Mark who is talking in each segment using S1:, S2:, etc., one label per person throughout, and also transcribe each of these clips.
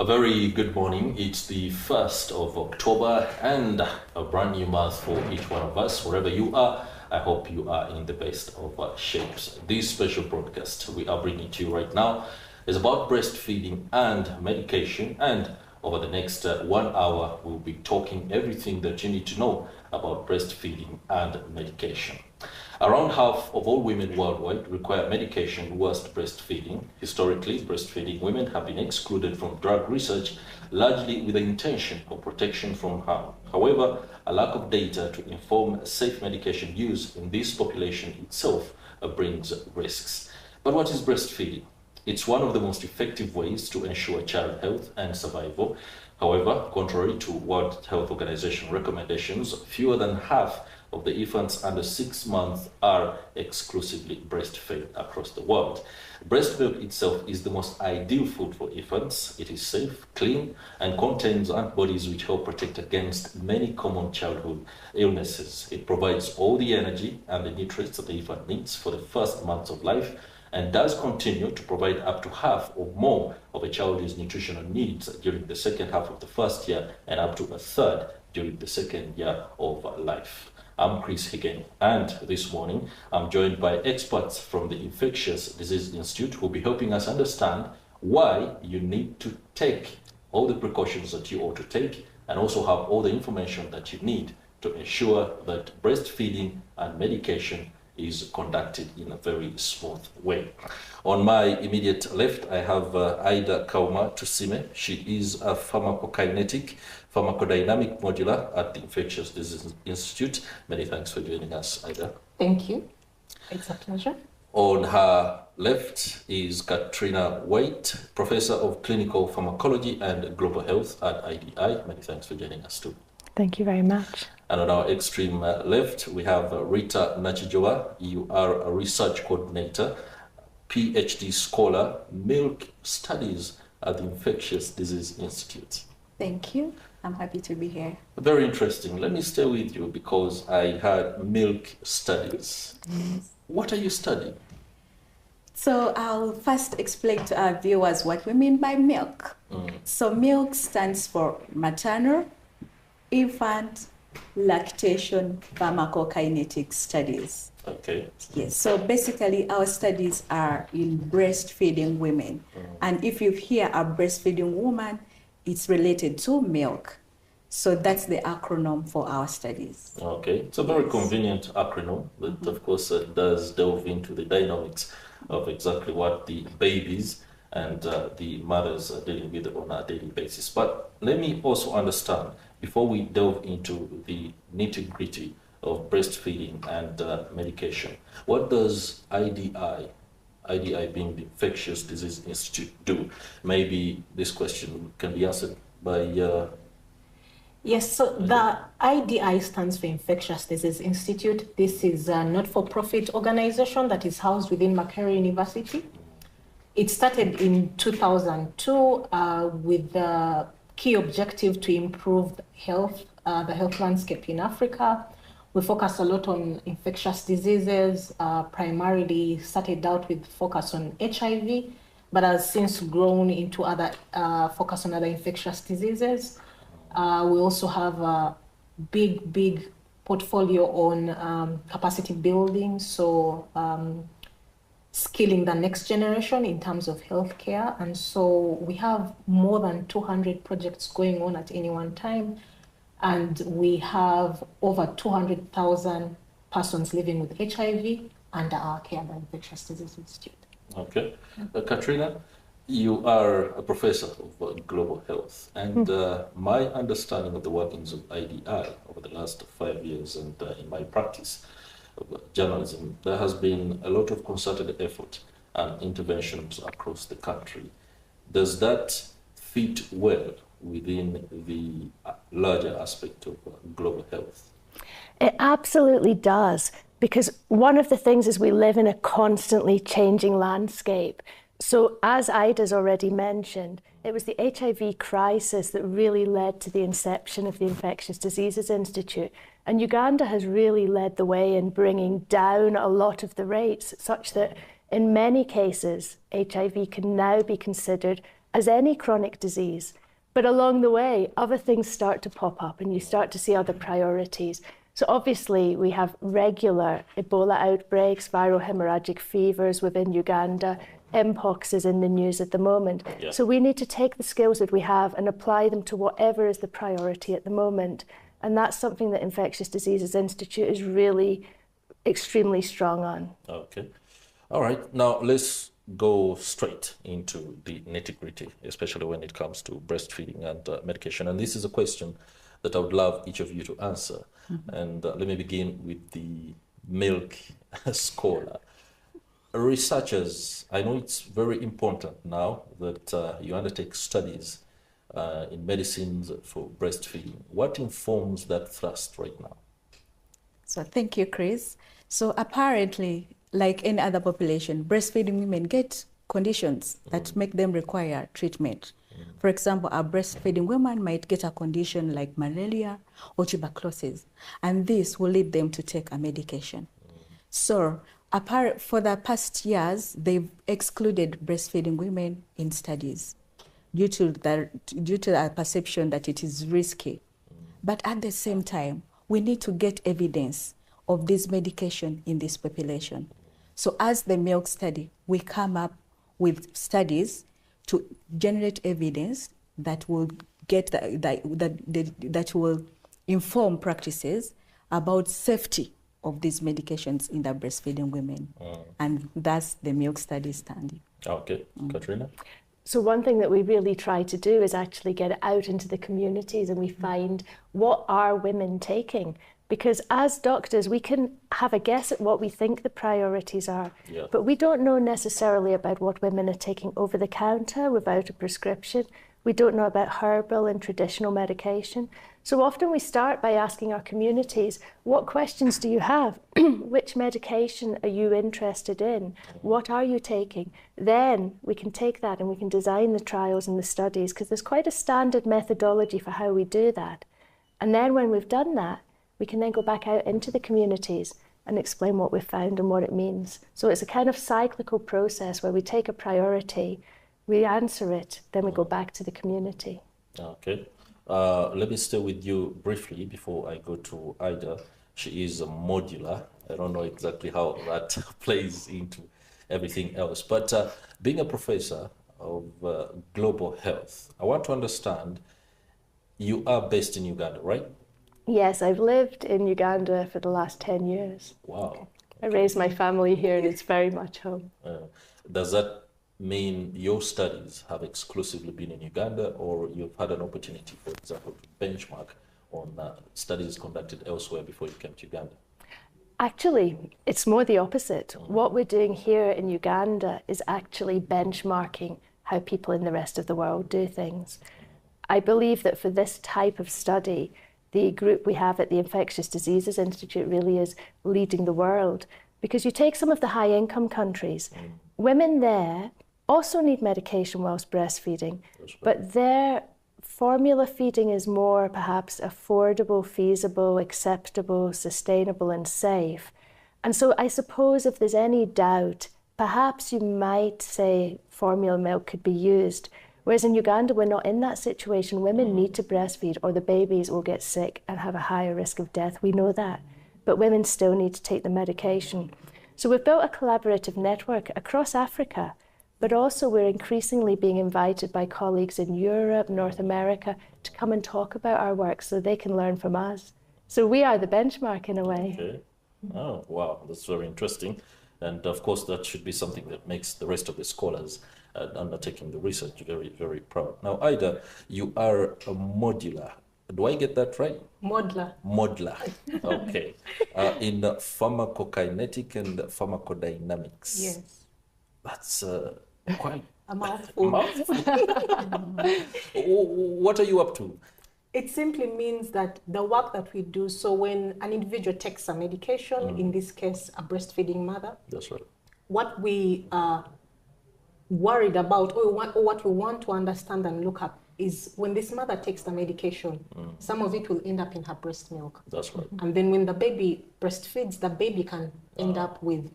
S1: A very good morning. It's the 1st of October and a brand new month for each one of us. Wherever you are, I hope you are in the best of shapes. This special broadcast we are bringing to you right now is about breastfeeding and medication. And over the next 1 hour, we'll be talking everything that you need to know about breastfeeding and medication. Around half of all women worldwide require medication whilst breastfeeding. Historically, breastfeeding women have been excluded from drug research, largely with the intention of protection from harm. However, a lack of data to inform safe medication use in this population itself brings risks. But what is breastfeeding? It's one of the most effective ways to ensure child health and survival. However, contrary to World Health Organization recommendations, fewer than half of the infants under 6 months are exclusively breastfed across the world. Breast milk itself is the most ideal food for infants. It is safe, clean, and contains antibodies which help protect against many common childhood illnesses. It provides all the energy and the nutrients that the infant needs for the first months of life, and does continue to provide up to half or more of a child's nutritional needs during the second half of the first year and up to a third during the second year of life. I'm Chris Higgin, and this morning I'm joined by experts from the Infectious Disease Institute who will be helping us understand why you need to take all the precautions that you ought to take and also have all the information that you need to ensure that breastfeeding and medication is conducted in a very smooth way. On my immediate left, I have Ida Kauma Tusime. She is a pharmacokinetic, pharmacodynamic modular at the Infectious Disease Institute. Many thanks for joining us, Ida.
S2: Thank you. It's a pleasure.
S1: On her left is Katrina White, Professor of Clinical Pharmacology and Global Health at IDI. Many thanks for joining us too.
S3: Thank you very much.
S1: And on our extreme left, we have Rita Nachijoa. You are a research coordinator, PhD scholar, milk studies at the Infectious Disease Institute.
S2: Thank you. I'm happy to be here.
S1: Very interesting. Let me stay with you because I had milk studies.
S2: Yes.
S1: What are you studying?
S2: So I'll first explain to our viewers what we mean by milk. So milk stands for Maternal, Infant, Lactation, pharmacokinetic studies.
S1: Okay.
S2: Yes, so basically our studies are in breastfeeding women. And if you hear a breastfeeding woman, it's related to milk. So that's the acronym for our studies.
S1: Okay, it's a very convenient acronym that of course does delve into the dynamics of exactly what the babies and the mothers are dealing with on a daily basis. But let me also understand, before we delve into the nitty-gritty of breastfeeding and medication, what does IDI being the Infectious Disease Institute, do? Maybe this question can be answered by...
S4: Yes, so the IDI stands for Infectious Disease Institute. This is a not-for-profit organization that is housed within Makerere University. It started in 2002 with the key objective to improve health, the health landscape in Africa. We focus a lot on infectious diseases, primarily started out with focus on HIV, but has since grown into other focus on other infectious diseases. We also have a big portfolio on capacity building, so skilling the next generation in terms of healthcare. And so we have more than 200 projects going on at any one time. And we have over 200,000 persons living with HIV under our care by Infectious Disease Institute.
S1: Okay. Katrina, you are a professor of global health. And my understanding of the workings of IDI over the last 5 years and in my practice of journalism, there has been a lot of concerted effort and interventions across the country. Does that fit well within the larger aspect of global health?
S3: It absolutely does, because one of the things is we live in a constantly changing landscape. So as Ida's already mentioned, it was the HIV crisis that really led to the inception of the Infectious Diseases Institute. And Uganda has really led the way in bringing down a lot of the rates, such that in many cases, HIV can now be considered as any chronic disease. But along the way, other things start to pop up and you start to see other priorities. So obviously we have regular Ebola outbreaks, viral hemorrhagic fevers within Uganda. Mpox is in the news at the moment.
S1: Yeah.
S3: So we need to take the skills that we have and apply them to whatever is the priority at the moment. And that's something that Infectious Diseases Institute is really extremely strong on.
S1: Okay. All right. Now let's go straight into the nitty-gritty, especially when it comes to breastfeeding and medication. And this is a question that I would love each of you to answer. And let me begin with the milk scholar. Researchers, I know it's very important now that you undertake studies in medicines for breastfeeding. What informs that thrust right now?
S2: So thank you, Chris. So apparently, like any other population, breastfeeding women get conditions that make them require treatment. For example, a breastfeeding woman might get a condition like malaria or tuberculosis, and this will lead them to take a medication. So for the past years, they've excluded breastfeeding women in studies due to the perception that it is risky. But at the same time, we need to get evidence of this medication in this population. So as the milk study, we come up with studies to generate evidence that will that will inform practices about safety of these medications in the breastfeeding women. And that's the milk study standing.
S1: Okay. Katrina?
S3: So one thing that we really try to do is actually get it out into the communities and we find what are women taking. Because as doctors, we can have a guess at what we think the priorities are, but we don't know necessarily about what women are taking over the counter without a prescription. We don't know about herbal and traditional medication. So often we start by asking our communities, what questions do you have? Which medication are you interested in? What are you taking? Then we can take that and we can design the trials and the studies, because there's quite a standard methodology for how we do that. And then when we've done that, we can then go back out into the communities and explain what we've found and what it means. So it's a kind of cyclical process where we take a priority, we answer it, then we go back to the community.
S1: Okay. Let me stay with you briefly before I go to Ida. She is a modular. I don't know exactly how that plays into everything else. But being a professor of global health, I want to understand, you are based in Uganda, right?
S3: Yes, I've lived in Uganda for the last 10 years.
S1: Wow.
S3: I raised my family here and it's very much home.
S1: Does that mean your studies have exclusively been in Uganda, or you've had an opportunity, for example, to benchmark on studies conducted elsewhere before you came to Uganda?
S3: Actually, it's more the opposite. What we're doing here in Uganda is actually benchmarking how people in the rest of the world do things. I believe that for this type of study, the group we have at the Infectious Diseases Institute really is leading the world, because you take some of the high-income countries, women there also need medication whilst breastfeeding, but their formula feeding is more perhaps affordable, feasible, acceptable, sustainable and safe. And so I suppose if there's any doubt, perhaps you might say formula milk could be used. Whereas in Uganda, we're not in that situation. Women need to breastfeed or the babies will get sick and have a higher risk of death. We know that. But women still need to take the medication. So we've built a collaborative network across Africa, but also we're increasingly being invited by colleagues in Europe, North America, to come and talk about our work so they can learn from us. So we are the benchmark in a way.
S1: Okay. Oh, wow, that's very interesting. And of course, that should be something that makes the rest of the scholars undertaking the research very, very proud. Now, Ida, you are a modular. Do I get that right?
S4: Modeler.
S1: Modeler. Okay. In pharmacokinetic and pharmacodynamics.
S4: Yes.
S1: That's quite
S4: A mouthful.
S1: What are you up to?
S4: It simply means that the work that we do, so when an individual takes a medication, in this case, a breastfeeding mother,
S1: That's right.
S4: what we are worried about or what we want to understand and look at is when this mother takes the medication, some of it will end up in her breast milk.
S1: That's right.
S4: And then when the baby breastfeeds, the baby can end up with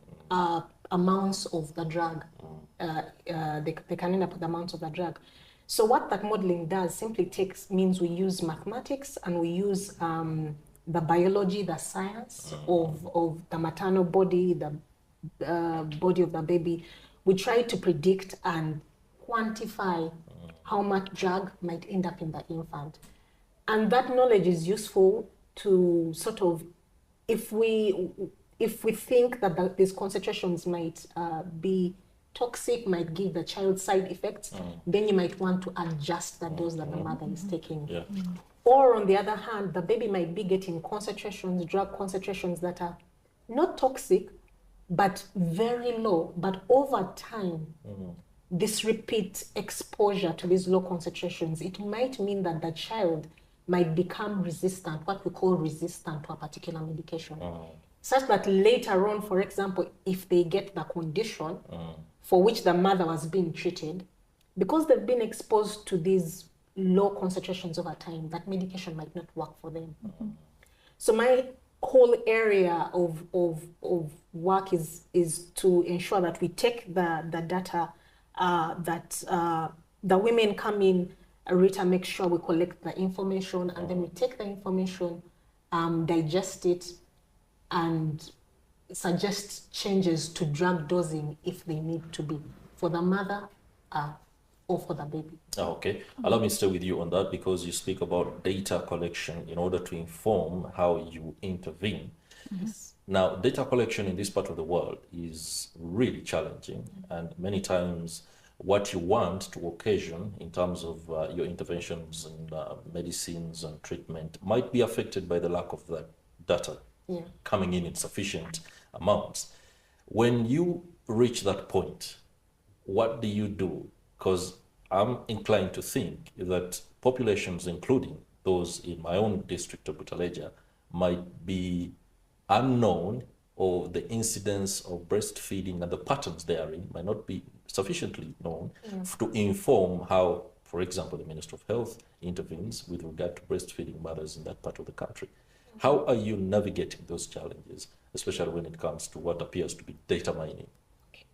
S4: amounts of the drug. They can end up with amounts of the drug. So what that modeling does simply means we use mathematics and we use the biology, the science of the maternal body, the body of the baby. We try to predict and quantify how much drug might end up in the infant. And that knowledge is useful to sort of, if we think that these concentrations might be toxic, might give the child side effects, then you might want to adjust the dose that the mother is taking.
S1: Yeah.
S4: Or on the other hand, the baby might be getting concentrations, drug concentrations that are not toxic, but very low. But over time, this repeat exposure to these low concentrations, it might mean that the child might become resistant, what we call resistant to a particular medication. Such that later on, for example, if they get the condition for which the mother was being treated, because they've been exposed to these low concentrations over time, that medication might not work for them. So my whole area of work is to ensure that we take the data that the women come in, Rita makes sure we collect the information, and then we take the information, digest it, and suggest changes to drug dosing if they need to be for the mother or for the baby.
S1: Okay, allow me to stay with you on that, because you speak about data collection in order to inform how you intervene.
S2: Yes.
S1: Now, data collection in this part of the world is really challenging, and many times what you want to occasion in terms of your interventions and medicines and treatment might be affected by the lack of that data coming in sufficient amounts. When you reach that point, what do you do? Because I'm inclined to think that populations, including those in my own district of Butaleja, might be unknown, or the incidence of breastfeeding and the patterns therein might not be sufficiently known to inform how, for example, the Ministry of Health intervenes with regard to breastfeeding mothers in that part of the country. How are you navigating those challenges, especially when it comes to what appears to be data mining?
S4: Okay.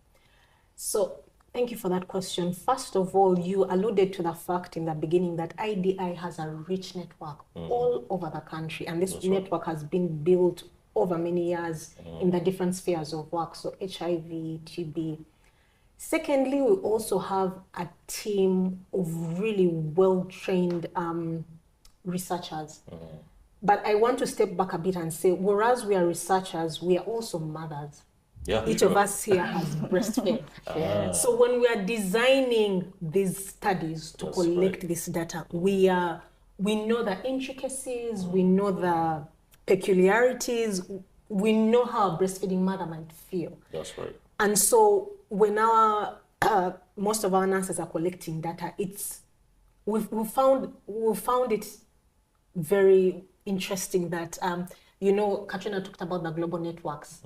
S4: So thank you for that question. First of all, you alluded to the fact in the beginning that IDI has a rich network all over the country, and this network has been built over many years in the different spheres of work, so HIV, TB. Secondly, we also have a team of really well-trained researchers. But I want to step back a bit and say, whereas we are researchers, we are also mothers.
S1: Yeah,
S4: Each of us here has breastfed. So when we are designing these studies to collect this data, we know the intricacies, we know the peculiarities, we know how a breastfeeding mother might feel.
S1: That's right.
S4: And so when most of our nurses are collecting data, we found it very interesting that Katrina talked about the global networks.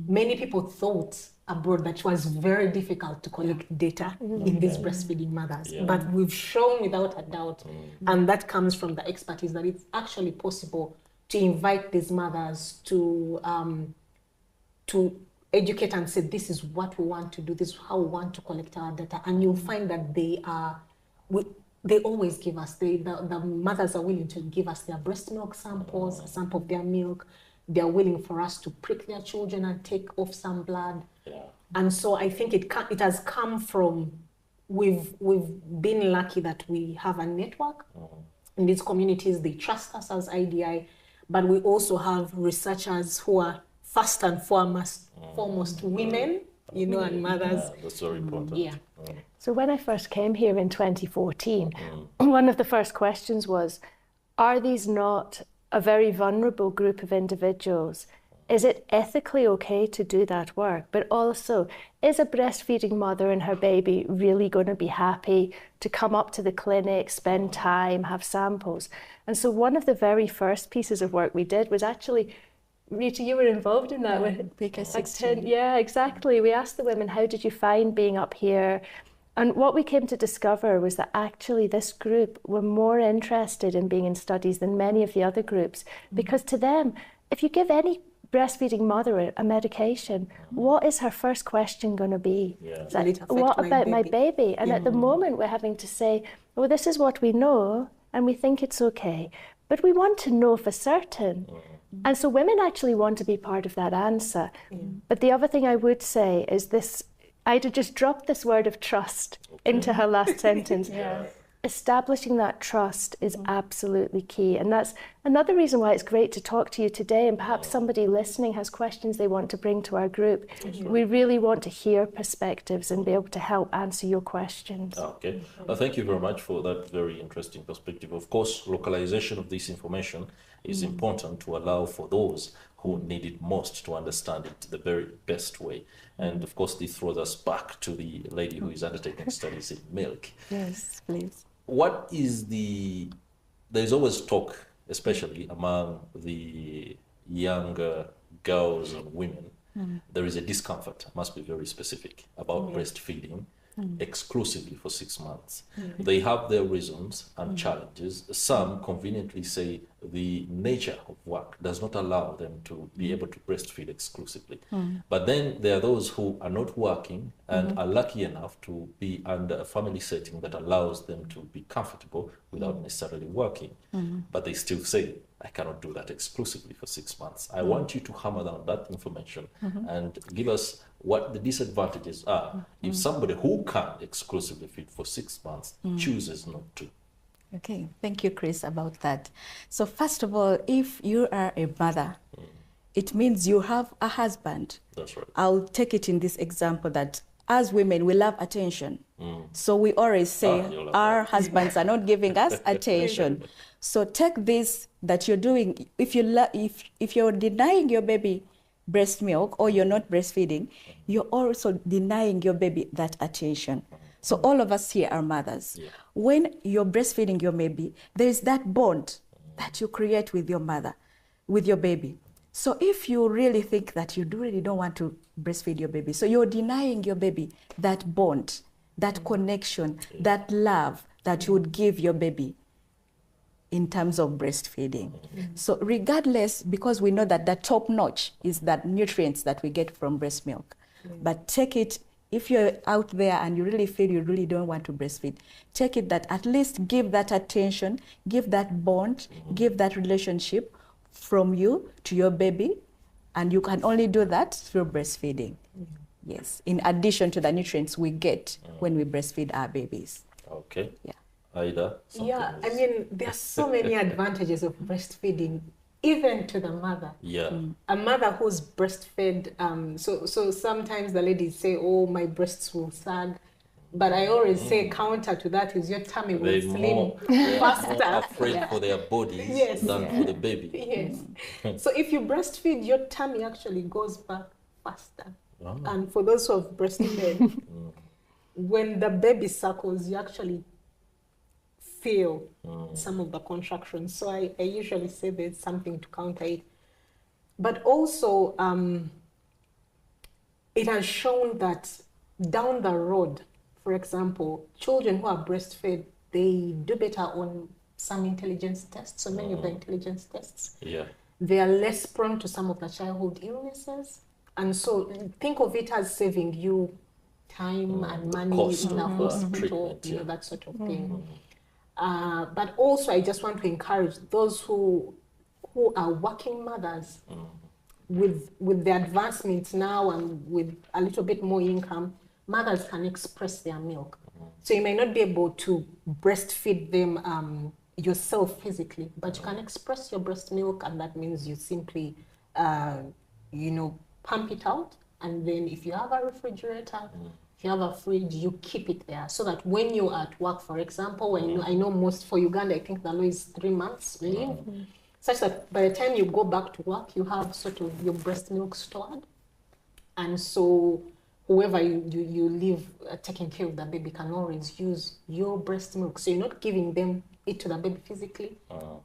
S4: Many people thought abroad that it was very difficult to collect data in these breastfeeding mothers, but we've shown without a doubt, and that comes from the expertise, that it's actually possible to invite these mothers to educate and say, this is what we want to do, this is how we want to collect our data, and you'll find that they always give us, the mothers are willing to give us their breast milk samples, a sample of their milk. They're willing for us to prick their children and take off some blood. And so I think it has come from, we've been lucky that we have a network in these communities. They trust us as IDI, but we also have researchers who are first and foremost women, and mothers.
S1: Yeah, that's very important.
S3: So when I first came here in 2014, one of the first questions was, are these not a very vulnerable group of individuals? Is it ethically okay to do that work? But also, is a breastfeeding mother and her baby really going to be happy to come up to the clinic, spend time, have samples? And so one of the very first pieces of work we did was actually, Rita, you were involved in that with
S2: PK16.
S3: Yeah, exactly. We asked the women, how did you find being up here? And what we came to discover was that actually this group were more interested in being in studies than many of the other groups, because to them, if you give any breastfeeding mother a medication, what is her first question going to be? What about my baby? And at the moment we're having to say, oh, this is what we know and we think it's okay, but we want to know for certain. And so women actually want to be part of that answer. But the other thing I would say is this, Ida just dropped this word of trust into her last sentence. Establishing that trust is absolutely key. And that's another reason why it's great to talk to you today. And perhaps somebody listening has questions they want to bring to our group. We really want to hear perspectives and be able to help answer your questions.
S1: Okay. Thank you very much for that very interesting perspective. Of course, localization of this information is important to allow for those who need it most to understand it the very best way. And of course, this throws us back to the lady who is undertaking studies in milk.
S2: Yes, please.
S1: What is there's always talk, especially among the younger girls and women, there is a discomfort, must be very specific, about breastfeeding exclusively for 6 months. They have their reasons and challenges. Some conveniently say the nature of work does not allow them to be able to breastfeed exclusively. But then there are those who are not working and are lucky enough to be under a family setting that allows them to be comfortable without necessarily working. But they still say, I cannot do that exclusively for 6 months. I want you to hammer down that information and give us what the disadvantages are if somebody who can exclusively feed for 6 months chooses not to.
S2: Okay, thank you, Chris, about that. So first of all, if you are a mother, it means you have a husband.
S1: That's right.
S2: I'll take it in this example that as women, we love attention. So we always say our husbands are not giving us attention. So take this that you're doing. If you're denying your baby breast milk or you're not breastfeeding, you're also denying your baby that attention. So all of us here are mothers. When you're breastfeeding your baby, there is that bond that you create with your mother, with your baby. So if you really think that you really don't want to breastfeed your baby, so you're denying your baby that bond, that connection, that love that you would give your baby in terms of breastfeeding. So regardless, because we know that the top notch is that nutrients that we get from breast milk, but take it, if you're out there and you really feel you really don't want to breastfeed, take it that at least give that attention, give that bond, give that relationship from you to your baby, and you can only do that through breastfeeding. Yes, in addition to the nutrients we get when we breastfeed our babies.
S1: Okay.
S2: Yeah.
S1: Aida?
S4: Yeah, I mean, there are so many advantages of breastfeeding, even to the mother.
S1: Yeah.
S4: A mother who's breastfed, so sometimes the ladies say, oh, my breasts will sag. But I always say counter to that is your tummy will slim faster.
S1: More afraid for their bodies than for the baby.
S4: Yes. So if you breastfeed, your tummy actually goes back faster. And for those who have breastfed, when the baby suckles, you actually feel some of the contractions. So I usually say there's something to counter it. But also, it has shown that down the road, for example, children who are breastfed, they do better on some intelligence tests, so many of the intelligence tests. They are less prone to some of the childhood illnesses. And so think of it as saving you time and money
S1: Cost
S4: in a hospital, that sort of thing. But also, I just want to encourage those who are working mothers with the advancements now and with a little bit more income, mothers can express their milk. So you may not be able to breastfeed them yourself physically, but you can express your breast milk, and that means you simply, pump it out. And then if you have a refrigerator, if you have a fridge, you keep it there so that when you're at work, for example, I know most for Uganda, I think the law is 3 months leave, such that by the time you go back to work, you have sort of your breast milk stored. And so whoever you leave taking care of the baby can always use your breast milk. So you're not giving them it to the baby physically,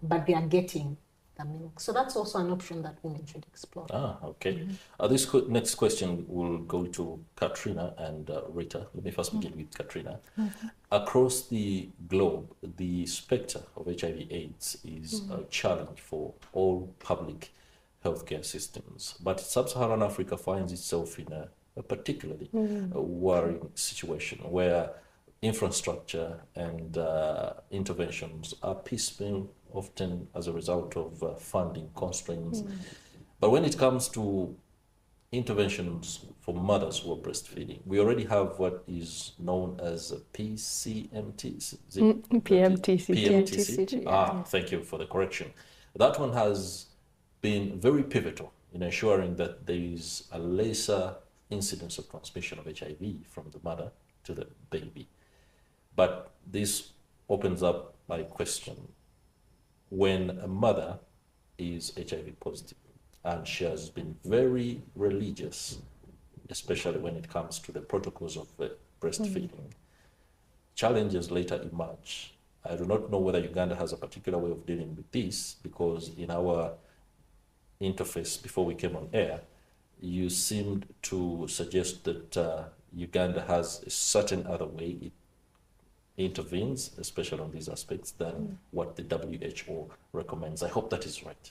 S4: but they are getting the milk. So that's also an option that women should explore.
S1: Okay. This next question will go to Katrina and Rita. Let me first begin with Katrina. Across the globe, the specter of HIV/AIDS is a challenge for all public healthcare systems, but sub-Saharan Africa finds itself in a particularly worrying situation where infrastructure and interventions are piecemeal, often as a result of funding constraints. But when it comes to interventions for mothers who are breastfeeding, we already have what is known as a PCMT.
S3: PMTCT.
S1: Thank you for the correction. That one has been very pivotal in ensuring that there is a lesser incidence of transmission of HIV from the mother to the baby. But this opens up my question. When a mother is HIV positive and she has been very religious, especially when it comes to the protocols of breastfeeding, challenges later emerge. I do not know whether Uganda has a particular way of dealing with this, because in our interface before we came on air, you seemed to suggest that Uganda has a certain other way it intervenes, especially on these aspects, than what the WHO recommends. I hope that is right.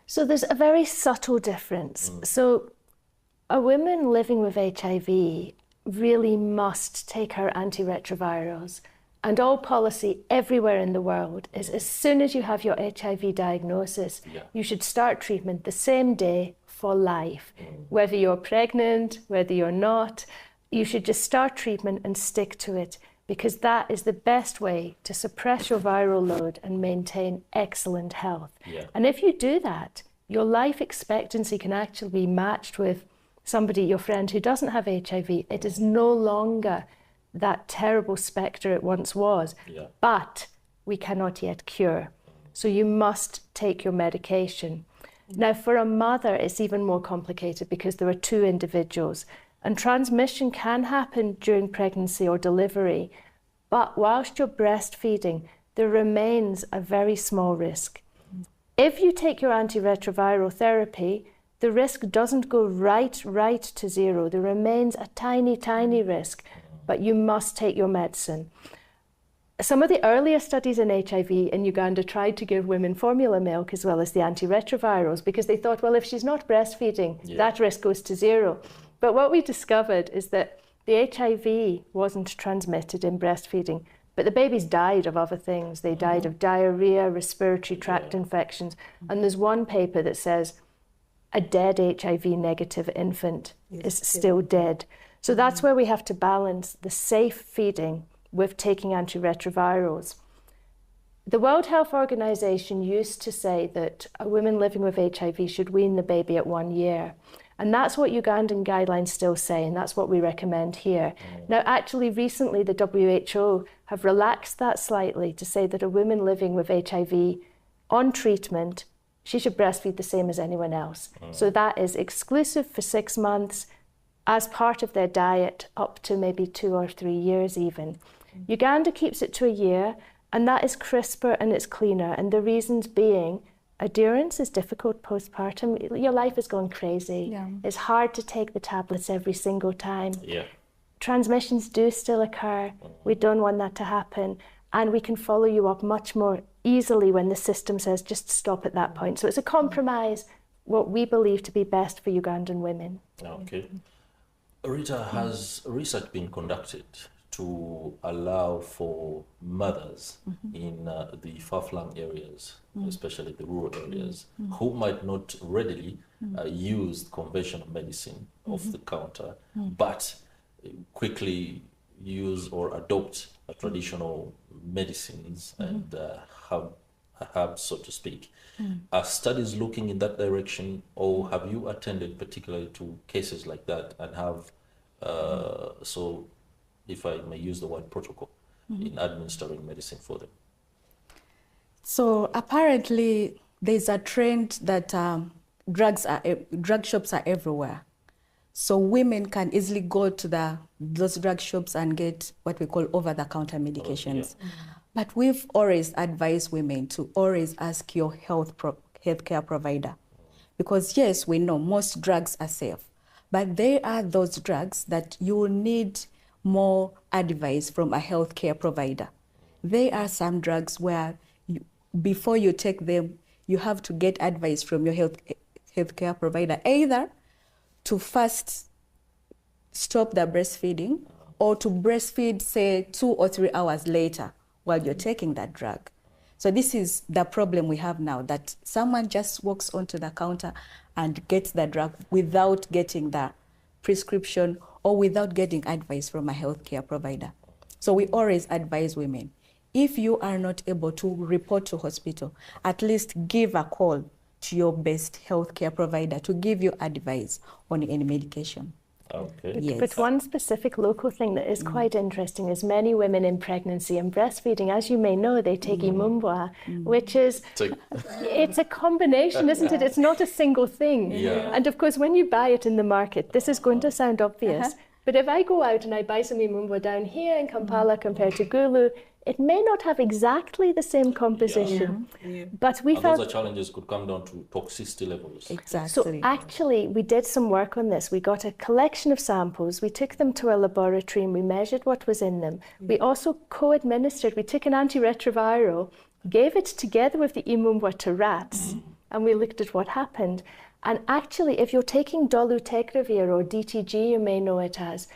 S3: So there's a very subtle difference. So a woman living with HIV really must take her antiretrovirals. And all policy everywhere in the world is, as soon as you have your HIV diagnosis, you should start treatment the same day for life. Whether you're pregnant, whether you're not, you should just start treatment and stick to it, because that is the best way to suppress your viral load and maintain excellent health. And if you do that, your life expectancy can actually be matched with somebody, your friend, who doesn't have HIV. It is no longer that terrible spectre it once was, but we cannot yet cure. So you must take your medication. Now, for a mother, it's even more complicated because there are two individuals, and transmission can happen during pregnancy or delivery, but whilst you're breastfeeding, there remains a very small risk. If you take your antiretroviral therapy, the risk doesn't go right to zero. There remains a tiny risk, but you must take your medicine. Some of the earlier studies in HIV in Uganda tried to give women formula milk as well as the antiretrovirals, because they thought, well, if she's not breastfeeding, that risk goes to zero. But what we discovered is that the HIV wasn't transmitted in breastfeeding, but the babies died of other things. They died of diarrhea, respiratory tract infections. And there's one paper that says a dead HIV negative infant is still dead. So that's where we have to balance the safe feeding with taking antiretrovirals. The World Health Organization used to say that a woman living with HIV should wean the baby at 1 year. And that's what Ugandan guidelines still say, and that's what we recommend here. Now, actually, recently, the WHO have relaxed that slightly to say that a woman living with HIV on treatment, she should breastfeed the same as anyone else. So that is exclusive for 6 months, as part of their diet, up to maybe 2 or 3 years even. Uganda keeps it to 1 year, and that is crisper and it's cleaner. And the reasons being, adherence is difficult postpartum. Your life is going crazy. It's hard to take the tablets every single time. Transmissions do still occur. We don't want that to happen. And we can follow you up much more easily when the system says just stop at that point. So it's a compromise, what we believe to be best for Ugandan women.
S1: Okay. Rita, has research been conducted to allow for mothers in the far-flung areas, especially the rural areas, who might not readily use conventional medicine off the counter, but quickly use or adopt traditional medicines and herbs, so to speak? Are studies looking in that direction, or have you attended particularly to cases like that and have, so if I may use the word protocol, in administering medicine for them?
S2: So apparently there's a trend that drug shops are everywhere. So women can easily go to those drug shops and get what we call over-the-counter medications. But we've always advised women to always ask your healthcare provider. Because yes, we know most drugs are safe, but there are those drugs that you will need more advice from a healthcare provider. There are some drugs where before you take them, you have to get advice from your healthcare provider, either to first stop the breastfeeding or to breastfeed, say, 2 or 3 hours later while you're taking that drug. So this is the problem we have now, that someone just walks onto the counter and gets the drug without getting the prescription or without getting advice from a healthcare provider. So we always advise women, if you are not able to report to hospital, at least give a call to your best healthcare provider to give you advice on any medication.
S1: Okay.
S2: Yes.
S3: But one specific local thing that is quite interesting is many women in pregnancy and breastfeeding, as you may know, they take imumbwa, which is, it's a combination, isn't it? It's not a single thing.
S1: Yeah.
S3: And of course, when you buy it in the market, this is going to sound obvious, but if I go out and I buy some imumbwa down here in Kampala compared to Gulu, it may not have exactly the same composition. But we
S1: And
S3: found
S1: those challenges could come down to toxicity levels.
S2: Exactly.
S3: So actually, we did some work on this. We got a collection of samples, we took them to a laboratory and we measured what was in them. We also co-administered, we took an antiretroviral, gave it together with the imumbwa to rats, and we looked at what happened. And actually, if you're taking dolutegravir or DTG, you may know it as,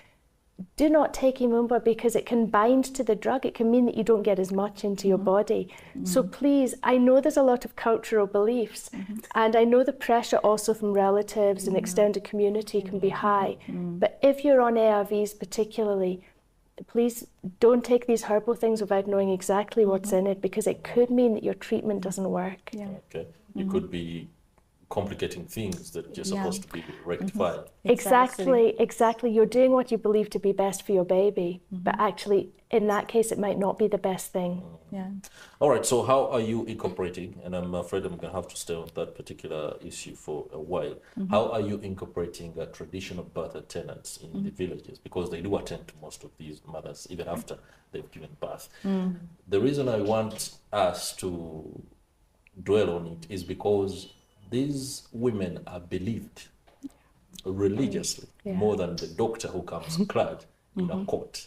S3: do not take imumbwa because it can bind to the drug. It can mean that you don't get as much into your body. So please, I know there's a lot of cultural beliefs, and I know the pressure also from relatives and extended community can be high. But if you're on ARVs particularly, please don't take these herbal things without knowing exactly what's in it, because it could mean that your treatment doesn't work.
S1: Okay. It could be complicating things that you're supposed to be rectified.
S3: Exactly. You're doing what you believe to be best for your baby, but actually, in that case, it might not be the best thing.
S1: All right, so how are you incorporating, and I'm afraid I'm going to have to stay on that particular issue for a while, how are you incorporating traditional birth attendants in the villages? Because they do attend to most of these mothers even after they've given birth. The reason I want us to dwell on it is because these women are believed religiously more than the doctor who comes clad in a coat.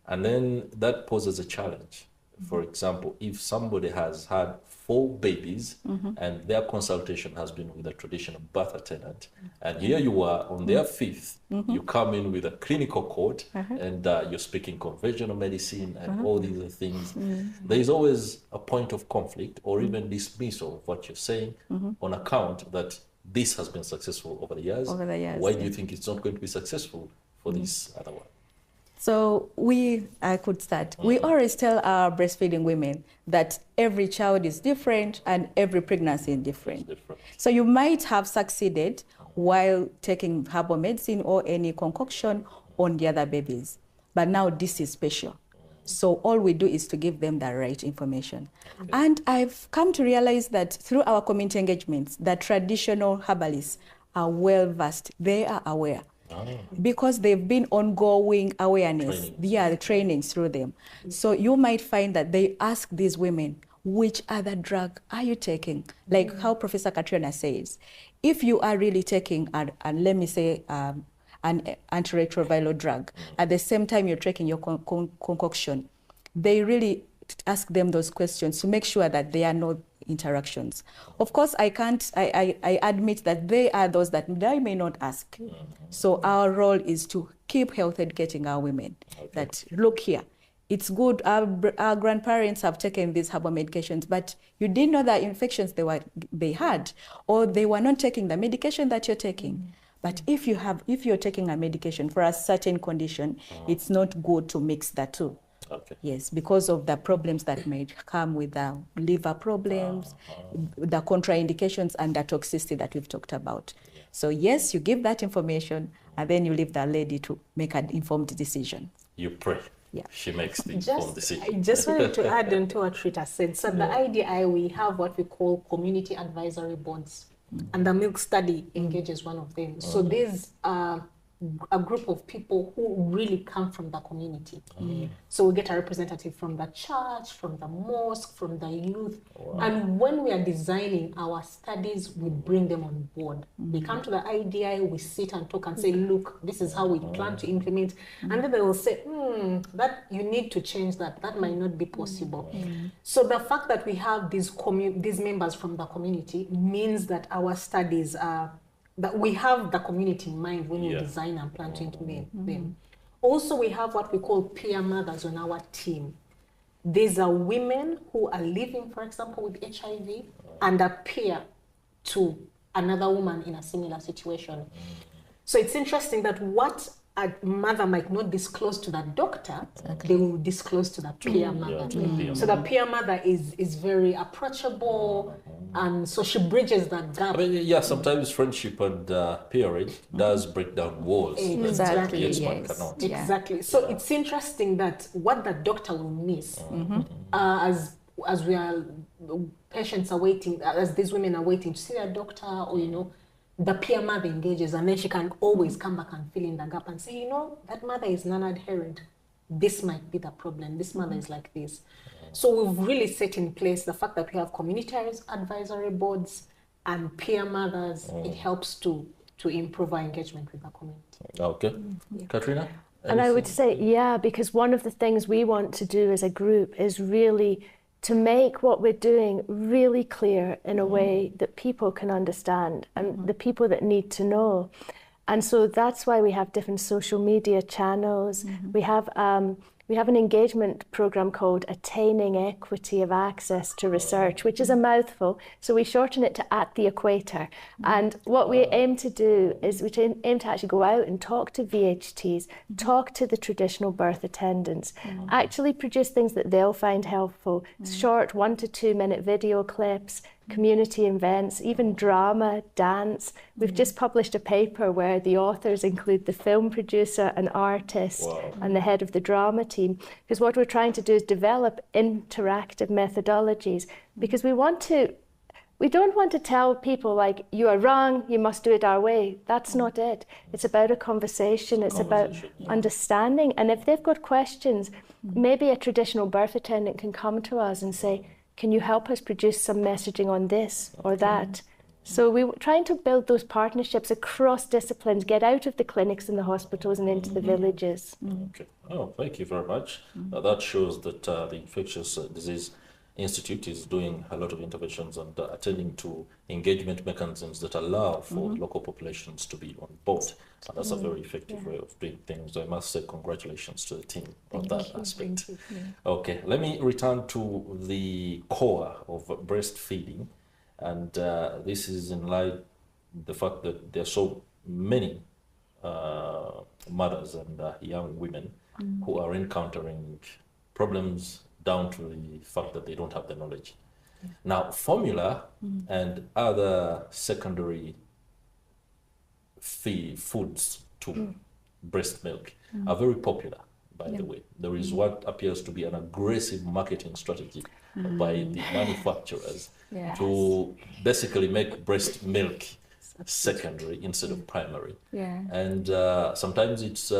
S1: And then that poses a challenge. For example, if somebody has had 4 babies and their consultation has been with a traditional birth attendant, and here you are on their 5th, you come in with a clinical coat and you're speaking conventional medicine and all these other things, there is always a point of conflict or even dismissal of what you're saying on account that this has been successful over the years. Why do you think it's not going to be successful for this other one?
S2: So I could start. We always tell our breastfeeding women that every child is different and every pregnancy is different. So you might have succeeded while taking herbal medicine or any concoction on the other babies, but now this is special. So all we do is to give them the right information. And I've come to realize that through our community engagements, the traditional herbalists are well versed. They are aware. Because they've been ongoing awareness, the trainings through them. So you might find that they ask these women, which other drug are you taking? Like how Professor Katrina says, if you are really taking, let me say, an antiretroviral drug, at the same time you're taking your concoction, they really ask them those questions to make sure that there are no interactions. Of course, I admit that they are those that they may not ask. So our role is to keep health educating our women that, look here, it's good, our grandparents have taken these herbal medications, but you didn't know the infections they had, or they were not taking the medication that you're taking. But if you're taking a medication for a certain condition, it's not good to mix the two. Yes, because of the problems that may come with the liver problems, the contraindications and the toxicity that we've talked about. So yes, you give that information and then you leave the lady to make an informed decision.
S1: You pray.
S2: Yeah.
S1: She makes the informed decision.
S4: I just wanted to add on to what Rita said. So the IDI, we have what we call community advisory boards. And the milk study engages one of them. So there's a group of people who really come from the community. So we get a representative from the church, from the mosque, from the youth. And when we are designing our studies, we bring them on board. They come to the IDI, we sit and talk and say, look, this is how we plan to implement. And then they will say, that you need to change that. That might not be possible. So the fact that we have these members from the community means that our studies are that we have the community in mind when we design and plan to implement them. Also, we have what we call peer mothers on our team. These are women who are living, for example, with HIV and are peer to another woman in a similar situation. So it's interesting that what a mother might not disclose to that doctor, they will disclose to the peer mother. So the peer mother is very approachable, and so she bridges that gap.
S1: I mean, yeah, sometimes friendship and peerage does break down walls.
S4: Exactly.
S1: Yes, one cannot.
S4: Exactly. So it's interesting that what the doctor will miss as we are patients are waiting, as these women are waiting to see their doctor, or the peer mother engages, and then she can always come back and fill in the gap and say, that mother is non-adherent. This might be the problem. This mother is like this. So we've really set in place the fact that we have community advisory boards and peer mothers. It helps to improve our engagement with the community.
S1: Okay. Katrina?
S3: And I would say, because one of the things we want to do as a group is really to make what we're doing really clear in a way that people can understand and the people that need to know. And so that's why we have different social media channels. We have an engagement program called Attaining Equity of Access to Research, which is a mouthful. So we shorten it to @ the Equator. And what we aim to do is we aim to actually go out and talk to VHTs, talk to the traditional birth attendants, actually produce things that they'll find helpful, short 1 to 2 minute video clips, community events, even drama, dance. We've just published a paper where the authors include the film producer, an artist, and the head of the drama team. Because what we're trying to do is develop interactive methodologies, because we don't want to tell people like, you are wrong, you must do it our way. That's not it. It's about a conversation. It's about understanding. And if they've got questions, maybe a traditional birth attendant can come to us and say, can you help us produce some messaging on this or that? So we're trying to build those partnerships across disciplines, get out of the clinics and the hospitals and into the villages.
S1: Okay. Oh, thank you very much. That shows that the Infectious Disease Institute is doing a lot of interventions and attending to engagement mechanisms that allow for local populations to be on board. And that's a very effective way of doing things. I must say congratulations to the team on that aspect. Okay, let me return to the core of breastfeeding. And this is in light the fact that there are so many mothers and young women who are encountering problems down to the fact that they don't have the knowledge. Now, formula and other secondary foods to breast milk are very popular, by the way. There is what appears to be an aggressive marketing strategy by the manufacturers to basically make breast milk secondary instead of primary. And sometimes it's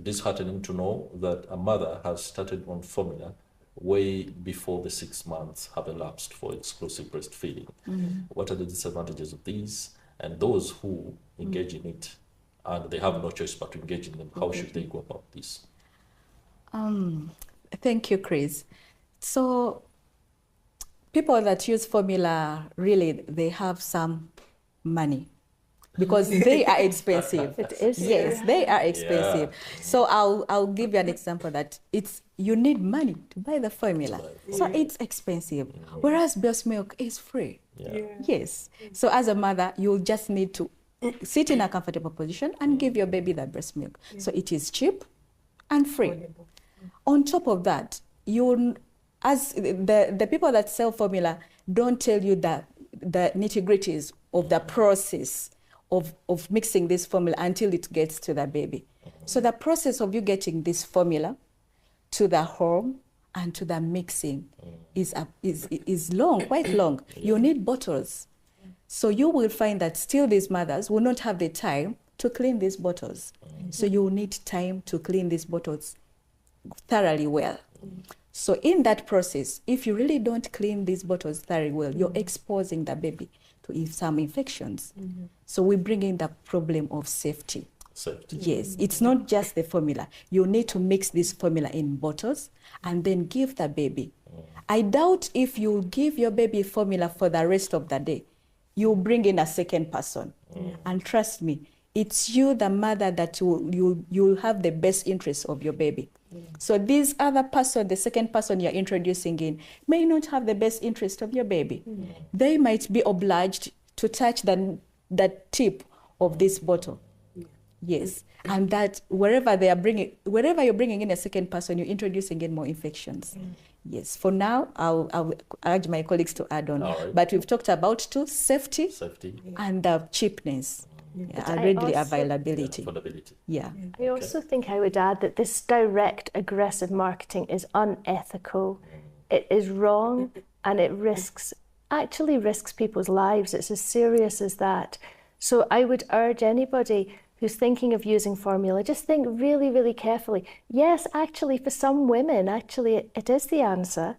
S1: disheartening to know that a mother has started on formula way before the 6 months have elapsed for exclusive breastfeeding. What are the disadvantages of these? And those who engage in it and they have no choice but to engage in them, how should they go about this?
S2: Thank you, Chris. So people that use formula, really, they have some money because they are expensive.
S3: It is.
S2: Yes, they are expensive. So I'll give you an example that you need money to buy the formula. So it's expensive, whereas breast milk is free. Yes. So as a mother, you'll just need to sit in a comfortable position and give your baby that breast milk. So it is cheap and free. On top of that, as the people that sell formula don't tell you the nitty-gritties of the process of mixing this formula until it gets to the baby. So the process of you getting this formula to the home and to the mixing is long, quite long. You need bottles. So you will find that still these mothers will not have the time to clean these bottles. So you will need time to clean these bottles thoroughly well. So in that process, if you really don't clean these bottles thoroughly well, you're exposing the baby to some infections. So we bring in the problem of safety. Yes, it's not just the formula. You need to mix this formula in bottles and then give the baby. I doubt if you give your baby formula for the rest of the day, you bring in a second person. And trust me, it's you, the mother, that you'll have the best interest of your baby. So this other person, the second person you're introducing in, may not have the best interest of your baby. They might be obliged to touch that tip of this bottle. Yes, and that wherever you're bringing in a second person, you're introducing in more infections. Yes, for now, I'll urge my colleagues to add on.
S1: Right.
S2: But we've talked about safety. And the cheapness. And readily availability.
S1: Affordability.
S2: Yeah.
S3: I also think I would add that this direct aggressive marketing is unethical. It is wrong, and it actually risks people's lives. It's as serious as that. So I would urge anybody who's thinking of using formula, just think really, really carefully. Yes, actually, for some women, it is the answer.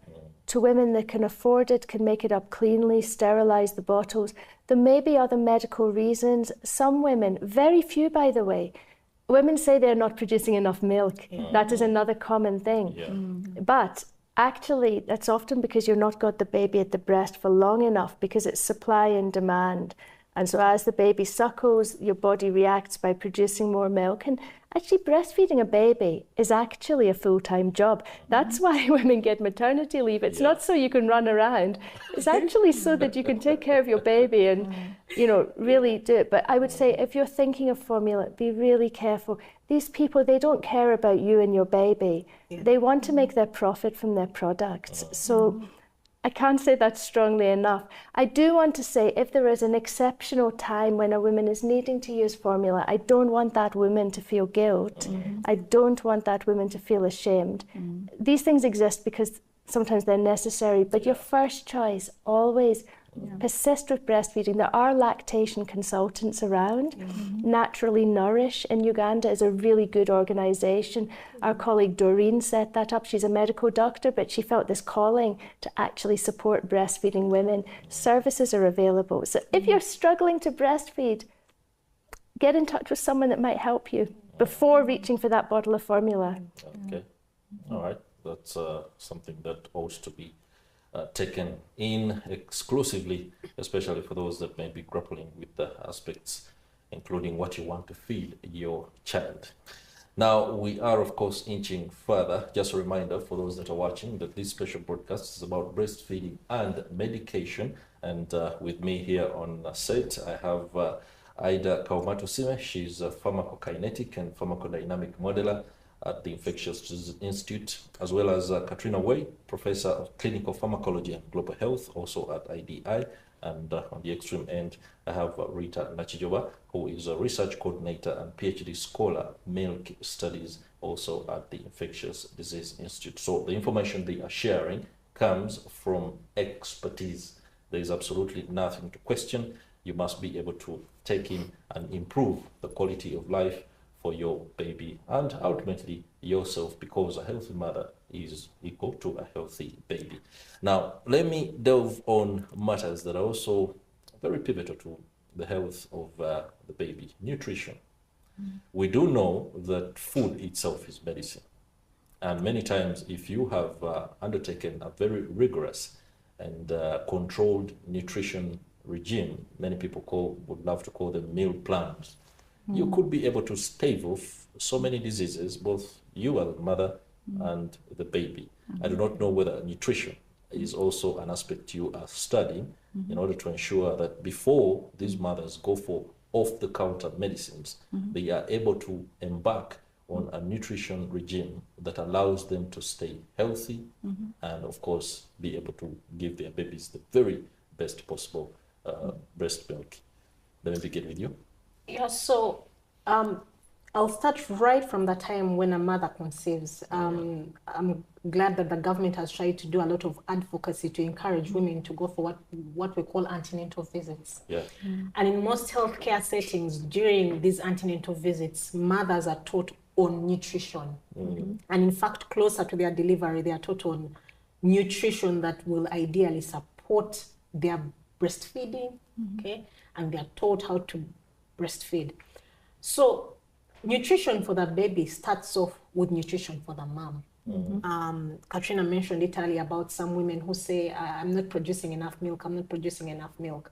S3: To women that can afford it, can make it up cleanly, sterilise the bottles. There may be other medical reasons. Some women, very few by the way, women say they're not producing enough milk. That is another common thing. But actually, that's often because you've not got the baby at the breast for long enough, because it's supply and demand. And so as the baby suckles, your body reacts by producing more milk. And actually, breastfeeding a baby is actually a full-time job. That's why women get maternity leave. It's not so you can run around. It's actually so that you can take care of your baby and, really do it. But I would say if you're thinking of formula, be really careful. These people, they don't care about you and your baby. They want to make their profit from their products. So I can't say that strongly enough. I do want to say, if there is an exceptional time when a woman is needing to use formula, I don't want that woman to feel guilt. I don't want that woman to feel ashamed. These things exist because sometimes they're necessary, but your first choice, always persist with breastfeeding. There are lactation consultants around. Naturally Nourish in Uganda is a really good organisation. Our colleague Doreen set that up. She's a medical doctor, but she felt this calling to actually support breastfeeding women. Services are available. So if you're struggling to breastfeed, get in touch with someone that might help you before reaching for that bottle of formula.
S1: Okay, all right. That's something that ought to be taken in exclusively, especially for those that may be grappling with the aspects, including what you want to feed your child. Now, we are, of course, inching further. Just a reminder for those that are watching that this special broadcast is about breastfeeding and medication. And with me here on set, I have Ida Kaumatusime. She's a pharmacokinetic and pharmacodynamic modeler at the Infectious Diseases Institute, as well as Katrina Way, Professor of Clinical Pharmacology and Global Health, also at IDI. And on the extreme end, I have Rita Nachijoba, who is a research coordinator and PhD scholar, milk studies, also at the Infectious Disease Institute. So the information they are sharing comes from expertise. There is absolutely nothing to question. You must be able to take in and improve the quality of life for your baby and ultimately yourself, because a healthy mother is equal to a healthy baby. Now, let me delve on matters that are also very pivotal to the health of the baby: nutrition. We do know that food itself is medicine. And many times, if you have undertaken a very rigorous and controlled nutrition regime, many people would love to call them meal plans, you could be able to stave off so many diseases, both you as a mother and the baby. I do not know whether nutrition is also an aspect you are studying in order to ensure that before these mothers go for off-the-counter medicines, they are able to embark on a nutrition regime that allows them to stay healthy and, of course, be able to give their babies the very best possible breast milk. Let me begin with you.
S4: Yeah, so I'll start right from the time when a mother conceives. I'm glad that the government has tried to do a lot of advocacy to encourage women to go for what we call antenatal visits. And in most healthcare settings, during these antenatal visits, mothers are taught on nutrition. And in fact, closer to their delivery, they are taught on nutrition that will ideally support their breastfeeding, okay? And they are taught how to breastfeed. So nutrition for the baby starts off with nutrition for the mom. Katrina mentioned it earlier about some women who say, I'm not producing enough milk, I'm not producing enough milk.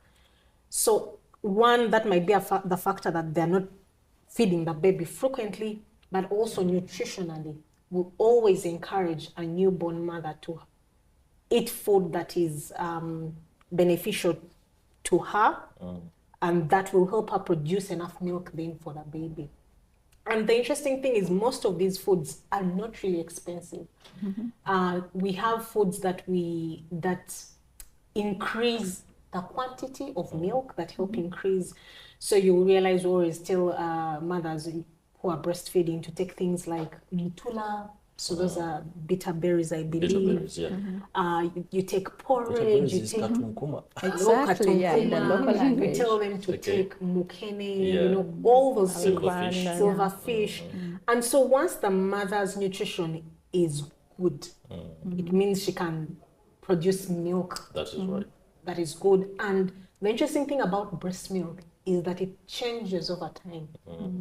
S4: So one, that might be the factor that they're not feeding the baby frequently, but also nutritionally. We always encourage a newborn mother to eat food that is beneficial to her, and that will help her produce enough milk then for the baby. And the interesting thing is most of these foods are not really expensive. We have foods that increase the quantity of milk, that help increase. So you realize, or is still mothers who are breastfeeding to take things like Nutula. So those are bitter berries, I believe.
S1: Bitter berries, yeah.
S4: You take porridge, you take
S2: Exactly, yeah, in the local
S4: you
S2: language.
S4: tell them to take mukene, all those silverfish. And so once the mother's nutrition is good, it means she can produce milk.
S1: That is right.
S4: That is good. And the interesting thing about breast milk is that it changes over time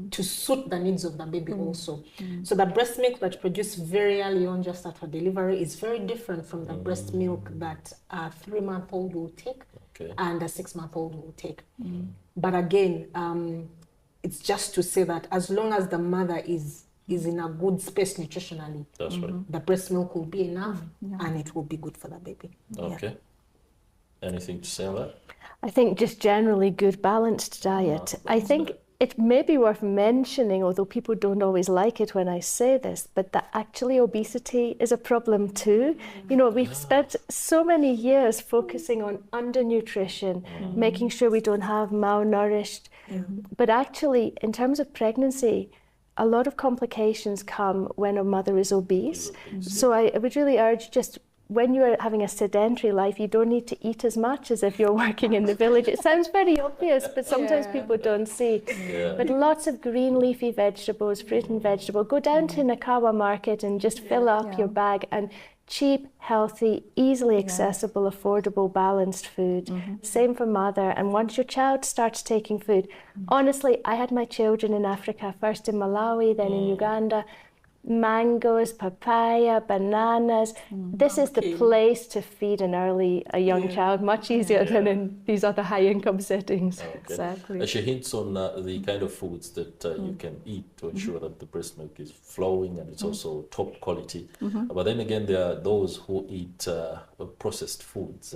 S4: to suit the needs of the baby also. So the breast milk that produced very early on, just after delivery, is very different from the breast milk that a 3-month-old will take and a 6-month-old will take. But again, it's just to say that as long as the mother is in a good space nutritionally,
S1: that's right,
S4: the breast milk will be enough and it will be good for the baby.
S1: Okay. Anything to say on that?
S3: I think just generally good balanced diet. I think it may be worth mentioning, although people don't always like it when I say this, but that actually obesity is a problem too. You know, we've spent so many years focusing on undernutrition, making sure we don't have malnourished. But actually, in terms of pregnancy, a lot of complications come when a mother is obese. So I would really urge, just when you're having a sedentary life, you don't need to eat as much as if you're working in the village. It sounds very obvious, but sometimes people don't see. But lots of green leafy vegetables, fruit and vegetable. Go down to Nakawa market and just fill up your bag, and cheap, healthy, easily accessible, affordable, balanced food. Same for mother. And once your child starts taking food, honestly, I had my children in Africa, first in Malawi, then in Uganda. Mangoes, papaya, bananas. This is the place to feed a young child, much easier than in these other high-income settings.
S2: Exactly.
S1: She hints on the kind of foods that you can eat to ensure that the breast milk is flowing and it's also top quality. But then again, there are those who eat processed foods.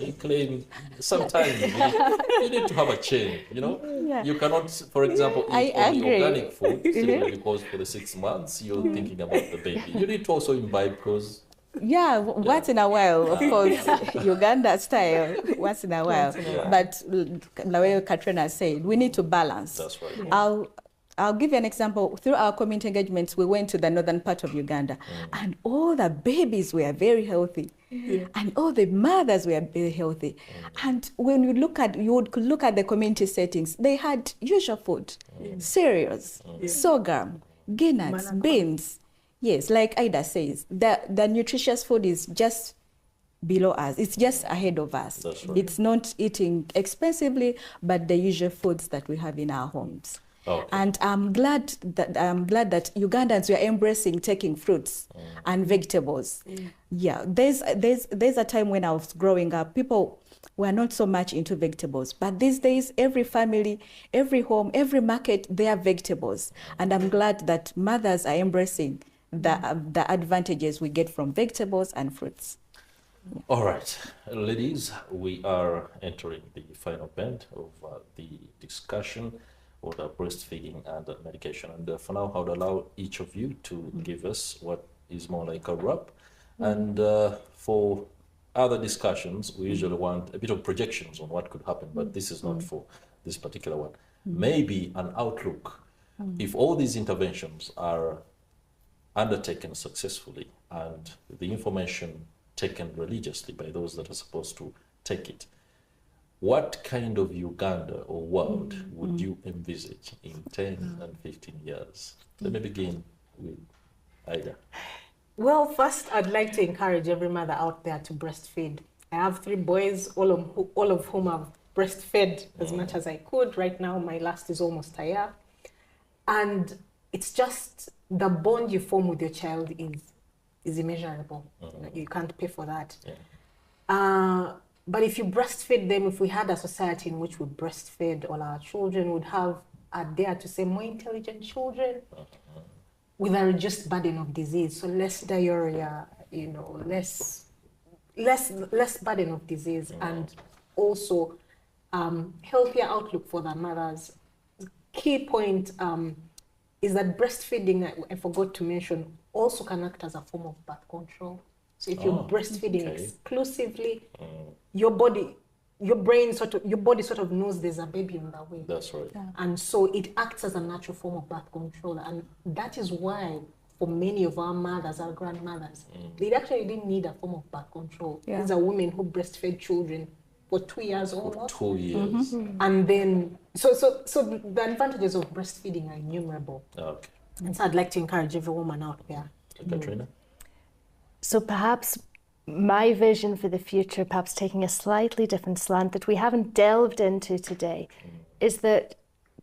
S1: They claim sometimes you need to have a change, you know? You cannot, for example, eat only organic food simply because for the 6 months you're thinking about the baby. You need to also imbibe because...
S2: once in a while, of course, Uganda style, once in a while. But the way Katrina said, we need to balance.
S1: That's right.
S2: I'll give you an example. Through our community engagements, we went to the northern part of Uganda, and all the babies were very healthy, and all the mothers were very healthy. And when you would look at the community settings, they had usual food, cereals, sorghum, peanuts, beans. Yes, like Ida says, the nutritious food is just below us. It's just ahead of us.
S1: That's right.
S2: It's not eating expensively, but the usual foods that we have in our homes. And I'm glad that Ugandans were embracing taking fruits and vegetables. There's a time when I was growing up, people were not so much into vegetables, but these days every family, every home, every market, they have vegetables. And I'm glad that mothers are embracing the advantages we get from vegetables and fruits.
S1: All right, ladies, we are entering the final bend of the discussion or the breastfeeding and medication. And for now, I would allow each of you to give us what is more like a wrap. And for other discussions, we usually want a bit of projections on what could happen, but this is not for this particular one. Maybe an outlook. If all these interventions are undertaken successfully and the information taken religiously by those that are supposed to take it, what kind of Uganda or world would you envisage in 10 and 15 years? Let me begin with Ida.
S4: Well, first, I'd like to encourage every mother out there to breastfeed. I have 3 boys, all of whom I've breastfed as much as I could. Right now, my last is almost a year. And it's just the bond you form with your child is immeasurable. You can't pay for that. But if you breastfeed them, if we had a society in which we breastfed all our children, would have are there to say more intelligent children with a reduced burden of disease. So less diarrhea, you know, less burden of disease, and also healthier outlook for the mothers. Key point is that breastfeeding, I forgot to mention, also can act as a form of birth control. So if you're breastfeeding exclusively, your body sort of knows there's a baby on the way.
S1: That's right.
S2: Yeah.
S4: And so it acts as a natural form of birth control. And that is why for many of our mothers, our grandmothers, they actually didn't need a form of birth control.
S2: Yeah.
S4: These are women who breastfed children for 2 years almost.
S1: 2 years.
S4: And then, so the advantages of breastfeeding are innumerable.
S1: Okay.
S4: And so I'd like to encourage every woman out there.
S1: Katrina?
S3: So perhaps my vision for the future, perhaps taking a slightly different slant that we haven't delved into today, is that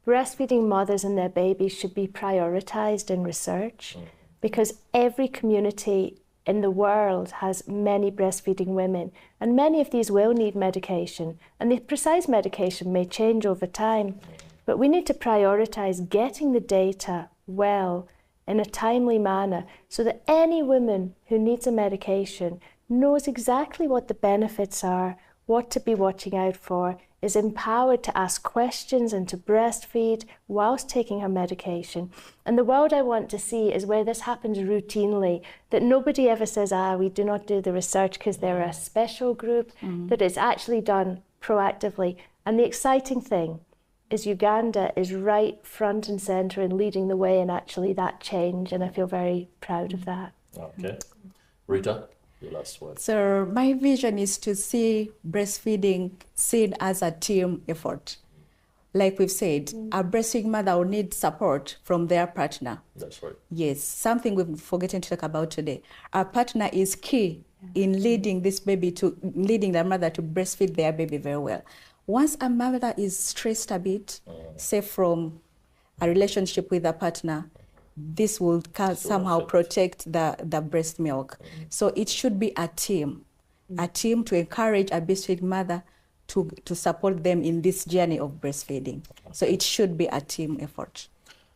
S3: breastfeeding mothers and their babies should be prioritized in research, because every community in the world has many breastfeeding women, and many of these will need medication, and the precise medication may change over time, but we need to prioritize getting the data well in a timely manner so that any woman who needs a medication knows exactly what the benefits are, what to be watching out for, is empowered to ask questions and to breastfeed whilst taking her medication. And the world I want to see is where this happens routinely, that nobody ever says, we do not do the research because they're a special group, that it's actually done proactively. And the exciting thing is Uganda is right front and centre and leading the way in actually that change, and I feel very proud of that.
S1: Okay. Rita, your last word.
S2: So my vision is to see breastfeeding seen as a team effort. Like we've said, a breastfeeding mother will need support from their partner.
S1: That's right.
S2: Yes, something we've forgotten to talk about today. Our partner is key in leading the mother to breastfeed their baby very well. Once a mother is stressed a bit, say from a relationship with a partner, this will somehow protect the breast milk. So it should be a team to encourage a breastfeeding mother to support them in this journey of breastfeeding. So it should be a team effort.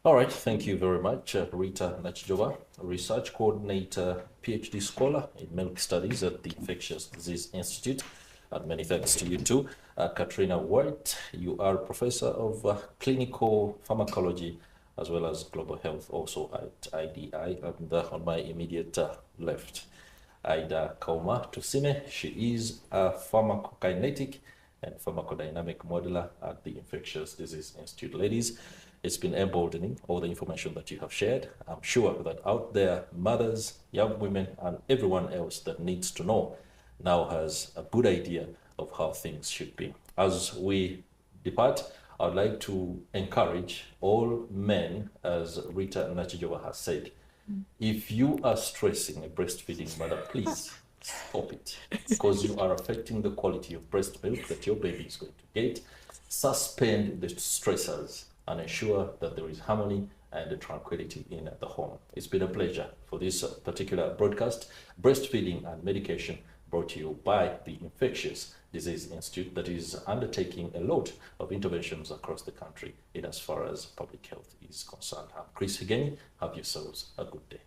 S1: All right, thank you very much, Rita Nachijova, Research Coordinator, PhD Scholar in Milk Studies at the Infectious Disease Institute. And many thanks to you too. Katrina White, you are Professor of Clinical Pharmacology as well as Global Health, also at IDI. And on my immediate left, Ida Kauma Tusime, she is a pharmacokinetic and pharmacodynamic modeler at the Infectious Disease Institute. Ladies, it's been emboldening, all the information that you have shared. I'm sure that out there, mothers, young women, and everyone else that needs to know now has a good idea of how things should be. As we depart, I'd like to encourage all men, as Rita Nachijova has said, if you are stressing a breastfeeding mother, please stop it, because you are affecting the quality of breast milk that your baby is going to get. Suspend the stressors and ensure that there is harmony and tranquility in the home. It's been a pleasure for this particular broadcast, Breastfeeding and Medication, brought to you by the Infectious Disease Institute, that is undertaking a lot of interventions across the country in as far as public health is concerned. I'm Chris Higeni. Have yourselves a good day.